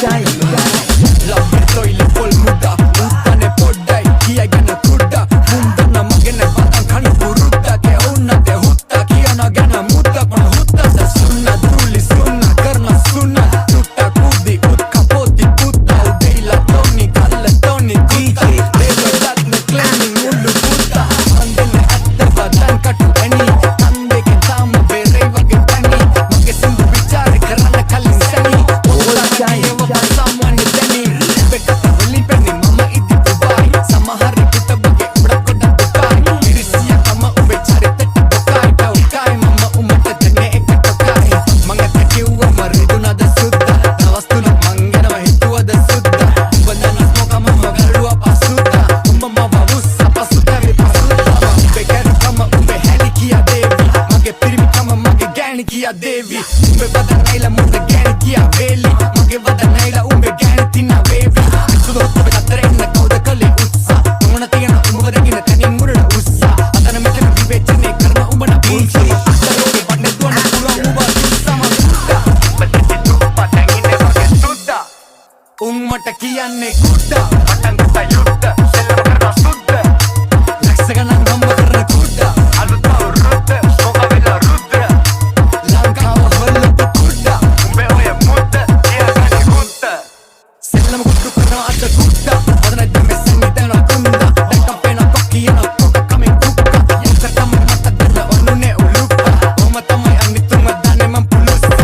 Love toile pol muda uttane poddai kiyagana kudda mundana magene badan khani burutta ke onna te hutta kiyana gana mutta pan hutta sa sunna duli sunna karna sunna tutta kudi utka poti putta udeila toni kalla toni DJ deva datne claiming mullu putta andene atta badan katu ani ande ke tam bere wage tani mage simbu vichare karana kallin sani ola chaye wa someone tani bekata holi penni mama idi dubai samahari putta bage udakoda dukai irisiya kama ube charite dukai taukai mama umata jane ekatokai mangata kiwwa mariduna da sudda navastuna mangana hituwa da sudda bandana smoka mama garuwa pasudda umma babussa pasudda vi pasudda bekar kama ube heli kiya devi mage pirmi kama mage gani kiya devi ube badan naila munda gani kiya veli mage badan naila ube gani tina vevi sudo ube katare inna kauda kale utsa mona tiyana umba dagina tani murda ussa atana metana vivechane karna ubana pulsa ataloge banne dona pula uba sama sutta batati tuppa tangine mage sutta ummata kiyanne kutta patanga yutta sellama karna sutta laksagana namma karna kutta alutta urutta sokavela rudra lankawa hollata kutta umbe oya mutta kiyagani kutta sellama kuttu karna atta kutta adana demme sanni dana kunda dakkapena kokkiyana kokka kamen kukka yukka tamma mata dana onune ulukka oma tamai annituma dane man pulussa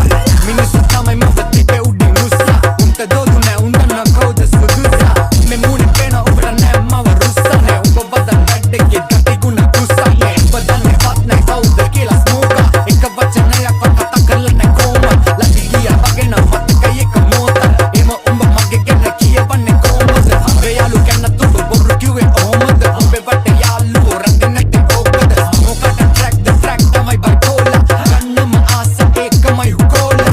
minusu tamai mavati pe udi nussa unta dodu ne undana kauda sudusa me mune pena ubra ne mava russa ne umba badan gadde ke gati guna kussa ne badan ne patne kauda kila smoka ekka vachana ya pakka takalla ne koma lagi giya bagena matka ek mota ema umba mage genna kiya banne komad be yalu kenna tudu borru kiwe omad umbe batte yalu rangenette okada smoka track the track tamai bipolar kannama asa ekamai hukola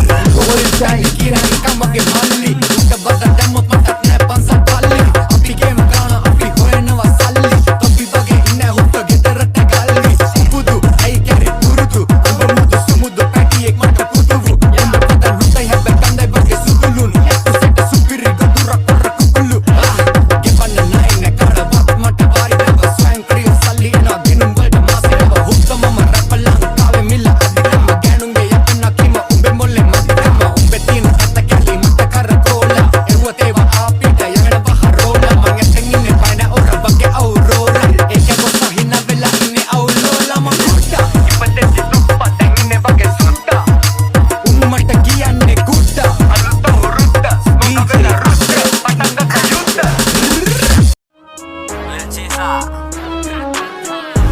ori chai kirani kamage malli utta badan demot matat ne pansa palli api game gana api hoenawa salli topi bage inne hutta gedaratta galli pudu ai kare purudu amba mudu sumudu pati ek mata kutuvu embe badan hutta hebbe kandai bage sudulun usete supiri godura korra kukulu ge banna naine kara bat mata bari deva swang kriyo salli ena dinum walda mase deva hutta mama rapalang kave milla adikama ganunge yapna kima umbe molle madikama umbe tin atta kali mata kara kola ewa teva apita yagana baharola mangetengine paina ora bage aurora eke bossa hina vela inne aulola makutta ipate tuppa tengine bage sutta ummata kiyanne kutta alutta urutta smoka vela rutta patanga kayutta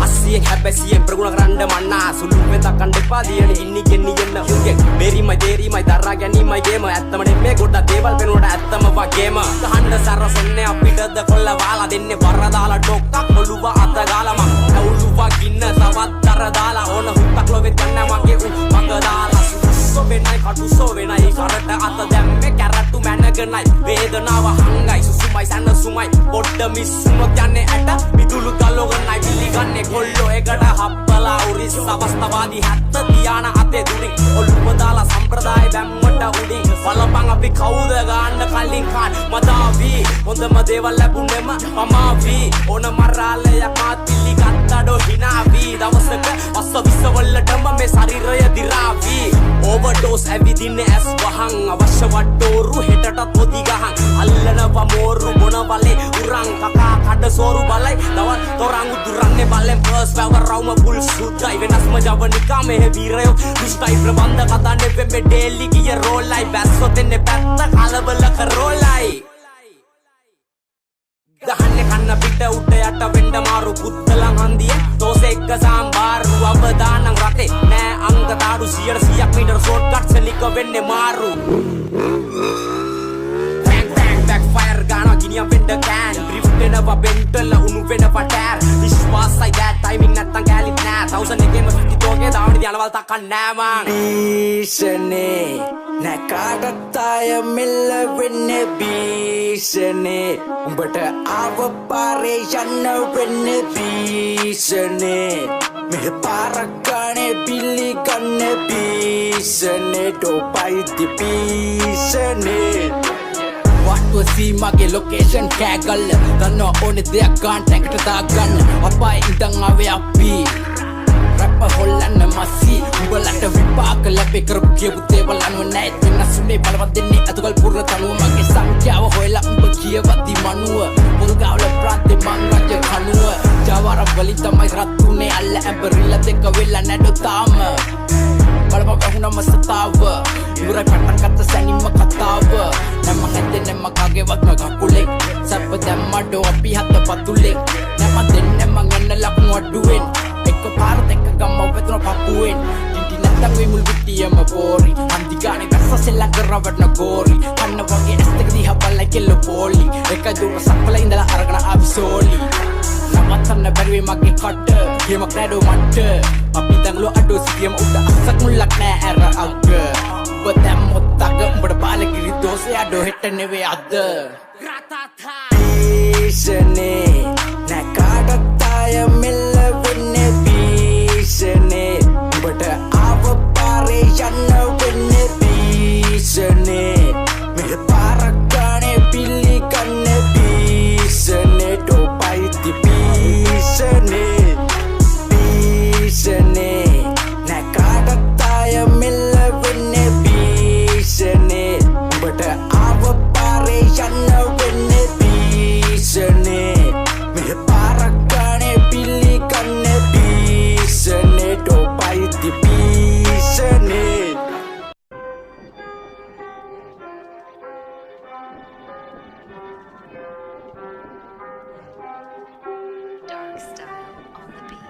අස්සියෙන් හැබැසියෙන් ප්‍රගුණ කරන්න මන්නා සුළු වෙතක් කන්න එපා දියන ඉන්නි ගෙන්නි එන්න උගේ බේරිමයි දේරිමයි දරා ගැනීමයි ගේම ඇත්තම නෙමේ ගොඩක් දේවල් වෙනුවට ඇත්තම වගේම ගහන්න සරසන්නේ අපිටද කොල්ල වාලා දෙන්නේ වර දාලා ඩොක්කක් ඔළුව අත ගාලා මං ඇවුලුවා ගින්න තවත් දර දාලා ඕන හුත්තක් ලොවෙත් යන්න මගේ මග දාලා සුසු වෙනයි කටුසෝ වෙනයි කරට අත දැම්මේ කැරට්ටු මැනගෙනයි වේදනාව හංගයි සුසුමයි සැනසුමයි පොඩ්ඩ මිස්සුමක් යන්නේ ඇට මිදුළු ගලෝගනයි පිළිගන්නේ කොල්ලෝ එකට හප්පලා උරිස් අවස්ථාවාදී හැත්ත තියාන අතේ දුරින් ඔළුව දාලා සම්ප්‍රදාය දැම්මට උඩින් බලපං අපි කවුද ගන්න කලින් කාන් මදාවි හොඳම දේවල් ලැබුණෙම පමාවි ඕන මරාලයක් මාත් පිළිගත්තඩෝ හිනාවි දවසක අස්ස විසවලටම මේ ශරීරය දිරාවි ඕවර්ඩෝස් ඇවිදින්නේ ඇස් වහන් අවශ්‍ය වට්ටෝරු හෙටටත් පොදි ගහන් අල්ලනවා මෝරු මොන බලේ උරන් කකා කඩ සෝරු බලයි දවල් තොරන් උදුරන්නේ බලෙන් පර්ස් වැවරවම පුල් සුද්දයි වෙනස්ම ජවනිකා මෙහෙ වීරයෝ දුෂ්ටයි ප්‍රබන්ධ කතා නෙවෙන්නේ ඩේලි ගිය රෝලයි බැස්සොත් එන්නේ පැත්ත කලබල කරෝලයි ගහන්නේ කන්න පිට උඩ යට වෙන්න මාරු පුත්තලන් හන්දිය දෝසෙ එක්ක සාම්බාරු අවදානන් රටේ නෑ අංග තාඩු 100ක් මීටර ෂෝට් කට් සෙලික වෙන්නේ මාරු backfire gana giniyan වෙන්න can drift වෙනවා බෙන්ටල උණු වෙනවා ටෑර් විශ්වාසයි that timing නැත්තම් කැලිත් නෑ 1000 එකේම 50 තෝගේ දාවනි දියලවල් තක්කන් නෑ මං බීෂනේ නැකාටත් අය මෙල්ල වෙන්නේ බීෂනේ උඹට ආව පාරේ යන්න වෙන්නේ බීෂනේ මෙහෙ පාරක් ගානේ පිලි ගන්න බීෂනේ ඩොපයි ති බීෂනේ to see mage location kagall danna one deyak gaan tanකට දාගන්න අපා ඉඳන් ආවේ අපි රැප් හොල්ලන්න මසි උඹලට විපාක ලැබේ කරපු කියපු දේවල් අනුව නැත් වෙනසුනේ බලවත් දෙන්නේ අතුගල් පුර තනුව මගේ සංඛ්‍යාව හොයලා උඹ කියවති මනුව මුල්ගාවල ප්‍රාන්තේ මං රජ කනුව ජාවාර වලි තමයි රත්තුනේ අල්ල ඇඹරිල්ල දෙක වෙලා නැඩෝ තාම බලපන් වහුනම සතාව ඉවරයි පටන් ගත්ත සැනින්ම කතාව නැම හැදෙන්නේ නැම කාගේවත් මගකුලේ සැප දැම්මඩෝ අපි හත පතුලේ නැම දෙන්නේ මං යන්න ලකුණු අඩුවෙන් එක පාරට එක ගම්ම වෙතන පපුවෙන් ඉන්ටි නැත්තම් වෙ මුල් පිටියම බෝරි අන්තිගානේ වැස්ස සෙල්ලම් කරවටන ගෝරි කන්න වගේ ඇස් දෙක දිහා බලලා කෙල්ල පොලි එක දුර සක්වල ඉඳලා අරගෙන ආවි සෝලි නමතන්න බැරිවේ මගේ කට ගේමක් නෑඩෝ මට අපි දැන්ලු අඩෝ සිටියම උඩ අස්සක් මුල්ලක් නෑ ඇර අග්ග ඔබ දැම්මොත් අග උඹට බාලගිරි දෝසේ අඩෝ හෙට නෙවේ අද භීෂණේ නෑ කාටත් අය මෙල්ල වෙන්නේ භීෂණේ උඹට ආව පාරේ යන්න වෙන්නේ භීෂණේ මෙහෙ පාරක් ගානේ පිල්ලි කන්න භීෂණේ ඩෝපයිති භීෂණේ භීෂණේ නෑ කාටත් අය මෙල්ල වෙන්නේ භීෂණේ උඹට ආව පාරේ යන්න වෙන්නේ භීෂණේ මෙහෙ පාරක් ගානේ පිල්ලි කන්න භීෂණේ ඩෝපයිති භීෂණේ Dark style on the beat.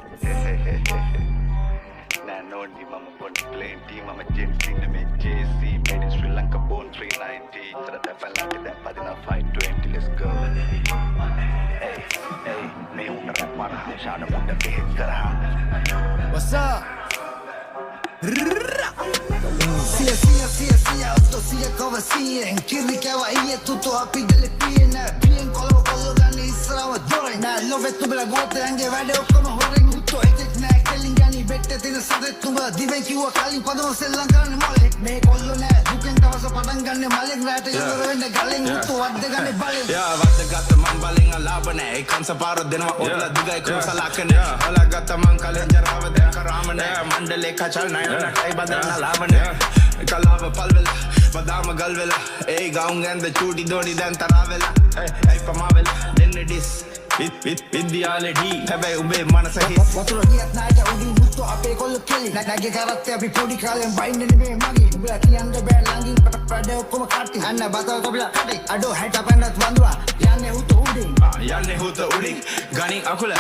Nah, no, mama born plain T, mama James in the JC, made in Sri Lanka, born 390. So that I like that, but in a 520, let's go. Hey, hey, me una rap mara, shana munda big kara. What's up? Sia, otto sia kova sien Kirri käva iye tutu api dele pienä Pien kolvo gani israva dorin Nää lovet tubela goote hänge väde okkama horin Hutto etek nää kellin gani vette tina sadet tuba Diven kiwa kalin padama sellan karane male Me kollo nää duken tavasa padan ganne malek Räätä jodoro venne gallen hutto wadde ganne balen wadde gatta man balin a labane ei kansa paro denwa odla dugai ko salakane ola gatta man kalen jarawa den karamane mandale kachal nayna kai badana labane kalava palvela badama galvela ei gaun ganda chuti doni dan taravela ei pamavela denne dis විද්‍යාලේ ඩී හැබැයි උඹේ මනස හිස් වතුර ගියත් නායට උඩින් හුත්තෝ අපේ කොල්ල කෙලි නැගේ කරත්තේ අපි පොඩි කාලෙන් බයින්නේ නෙමෙයි මගේ උඹලා කියන්න බෑ ළඟින් පඩ ඔක්කොම කට්ටි අන්න බතව කොබලා කටි අඩෝ 60 පැන්නත් වඳුරා යන්නේ හුත්තෝ උඩින් යන්නේ හුත උඩින් ගණින් අකුල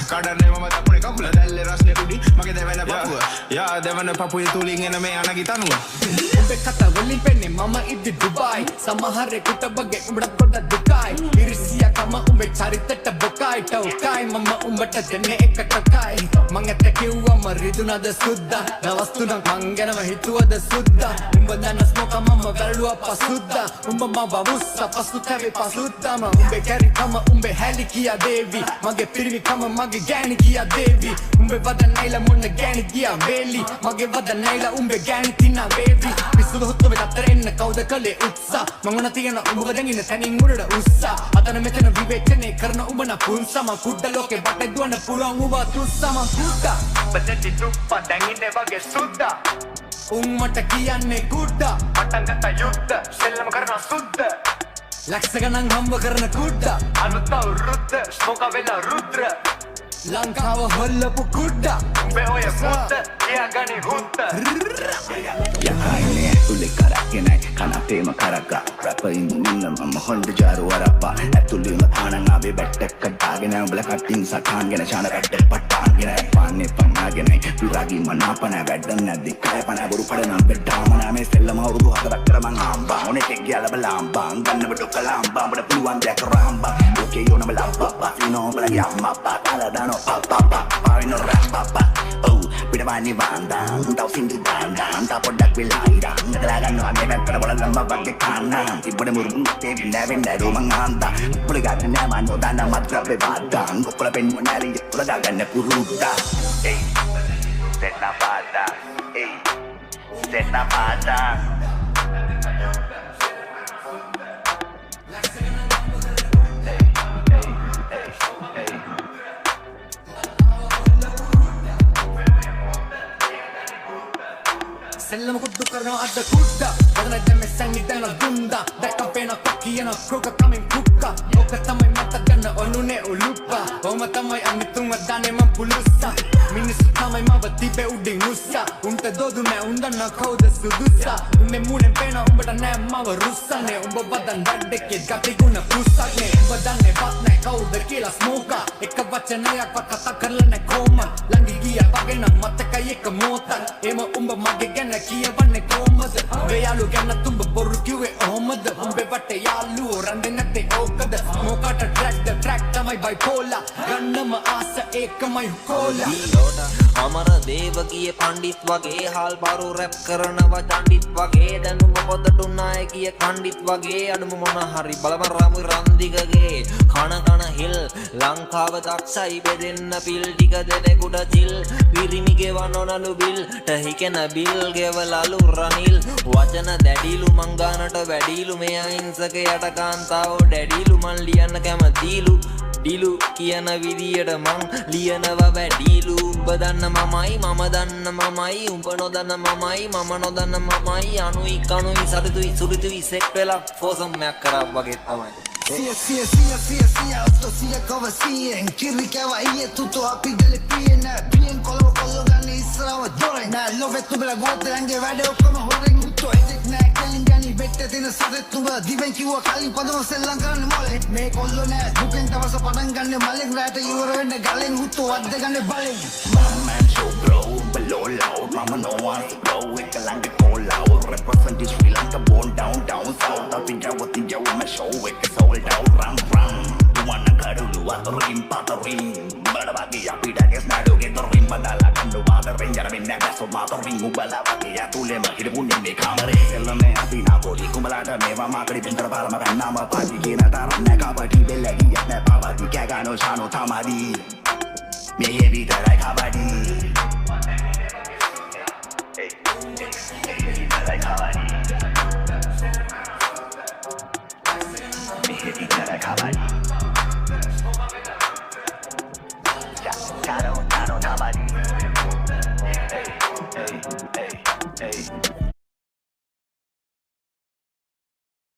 කඩන්නේ මම තපුනේ කකුල දැල්ලේ රස්නේ උඩින් මගේ දෙවන පපුව යා දෙවන පපුවේ තුලින් එන මේ අනගි තනුව උඹේ කතා වලින් පෙන්නේ මම ඉදි දුබයි සමහරෙකුට බගේ උඹට පොඩ දුකයි ඉරිසියා කම උඹේ චරිතට බොකයි ටෝකයි මම උඹට දෙන්නේ එක ටකයි මං ඇත්ත කිව්වම රිදුනද සුද්දා දවස් තුනක් මං ගැනම හිතුවද සුද්දා උඹ දන්න ස්මෝක මම වැළුවා පසුද්දා උඹ මව වුස්ස පසු කැවේ පසුද්දාම උඹේ කැරිකම උඹේ හැලි කියා දේවි මගේ පිරිමිකම මගේ ගෑණි කියා දේවි උඹේ වද නැයිලා මොන්න ගෑණි කියා වේලි මගේ වද නැයිලා උඹේ ගෑණි තිනා වේවි පිස්සුද හොත්තු වෙත අතර එන්න කවුද කලේ උත්සා මං උන තියෙන උඹ දැන් තනින් මුරට උස්සා අතන මෙතන විවේචනේ කරන උඹ න පුන්සම කුඩ ලෝකේ බටේ දුවන පුරන් උඹ තුස්සම කුඩා බදටි තුප්පා දැන් ඉන්නේ වගේ සුද්දා උම්මට කියන්නේ කුඩා පටන් ගත්ත යුද්ධ සෙල්ලම කරන සුද්ද ලක්ෂ ගණන් හම්බ කරන කුඩා අනුත් අවුරුද්ද ස්මෝක වෙලා රුද්‍ර ලංකාව හොල්ලපු කුඩා උඹේ ඔය මුද්ද කියාගනි හුත්ත යහයිනේ උලේ කරගෙනයි කනපේම කරගා රැපින් නින්න මම හොල්ඩ ජාරු වරප්පා ඇතුළේම ආනන් ආවේ බැට්ටක් කඩාගෙන උඹලා කටින් සටහන්ගෙන ශාන රැට්ට පට්ටාගෙන පාන්නේ පන්නාගෙන විරාගී මනාපන වැඩ නැද්දි කයපන බොරු පඩනම් බෙඩාම නමේ සෙල්ලම අවුරුදු 4ක් කර මං ආම්බා ඕනේ කෙග්ගිය ලබලාම්බා ගන්නව ඩොකලාම්බා උඹට පුළුවන් දෙයක් රාම්බා ඕකේ යෝනම ලම්බා නෝ බලගේ අම්මා පාලා no pa I no rap pa oh pida mani bandang tau sindi bandang ta podak wilayang nagalagan no ame men para walang mabagge kanan ibone murung te binda do manganta puligan na man no dana matrabe badang ko pala pen mo nari pula gagan na puruta hey set na pada hey set na pada කියන ක්‍රොක කමින් කුක්කා ඔක තමයි මට ගන්න ඔනුනේ උලුප්පා ඔම තමයි අනිතුම දන්නේ මම පුලුස්සා මිනිස්සු තමයි මව තිබේ උඩින් උස්සා උන්ට දොදු නෑ උන්දන්න කවුද සුදුස්සා උන්නේ මූණෙන් පේන උඹට නෑ මව රුස්සන්නේ උඹ බදන් වැඩකේ ගති ගුණ පුස්සන්නේ උඹ දන්නේ වත් නෑ කවුද කියලා ස්මෝකා එක වචනයක් කතා කරලා නෑ කොහොම ළඟි ගියා වගේ නම් මතකයි එක මොහොතක් එම උඹ මගේ ගැන කියවන්නේ කොහොමද උඹේ යාළු ගැන තුඹ බොරු කිව්වේ ඔහොමද උඹේ වටේ යාළුවෝ රැඳෙන්නේ නැත්තේ ඕකද මොකට ට්‍රැක් තමයි බයිපෝලා ගන්නම ආස ඒකමයි හුකෝලා අමර දේවගිය පණ්ඩිත් වගේ හාල් බරු රැප් කරනවා චණ්ඩිත් වගේ දැනුම පොතට උනාය කිය කණ්ඩිත් වගේ අඩුම මොන හරි බලම රාමු රන්දිකගේ කන හිල් ලංකාව දක්ෂයි බෙදෙන්න පිල් ටික දෙනෙකුට චිල් පිරිමිගේ වනොනලු බිල් ටහිකෙන බිල් ගෙවලලු රනිල් වචන දැඩිලු මංගානට වැඩිලු මේ අහිංසක යට කාන්තාව දැඩිලු මන් ලියන්න කැමතිලු ඩිලු කියන විදියට මං ලියනවා වැඩිලු උඹ දන්න මමයි මම දන්න මමයි උඹ නොදන්න මමයි මම නොදන්න මමයි අනුයි කනුයි සතුටුයි සුළුතුයි සෙක් වෙලා ෆෝසම්යක් කරා වගේ තමයි Sia, otto sia kova sien Kirri käva iye tuto api dele pienä Pien kolvo ganni israva doren Nää lovet tubela goote länge väde okkama horen Utto etek nää kellingani vette tina sadet tuba Diven kiwa kalin padama sellan karanne mole Me kollo nää duken tavasa padan ganne malen Räätä juura venne galen hutto adde ganne balen Man show bro, below loud, mama no one to go. It's a lang call loud, represent Sri Lanka born down south. Up in Jawa, my show, it's sold out, ram. You wanna cuddle, you want the rim, pattering. But about the happy that is not to get the rim, but I can do other ring, I mean, that's what mattering. Mubala, Bakia, to them, hit a wound in the camera. Tell me, happy now, Kumalata, never market in the Parama, and Nama, Pati, Kinata, Nakabati, Belagi, Nepavati, Kagano, Shano, Tamadi. Me heavy that I kabadi. Hey, that I kabadi. Me heavy that I kabadi.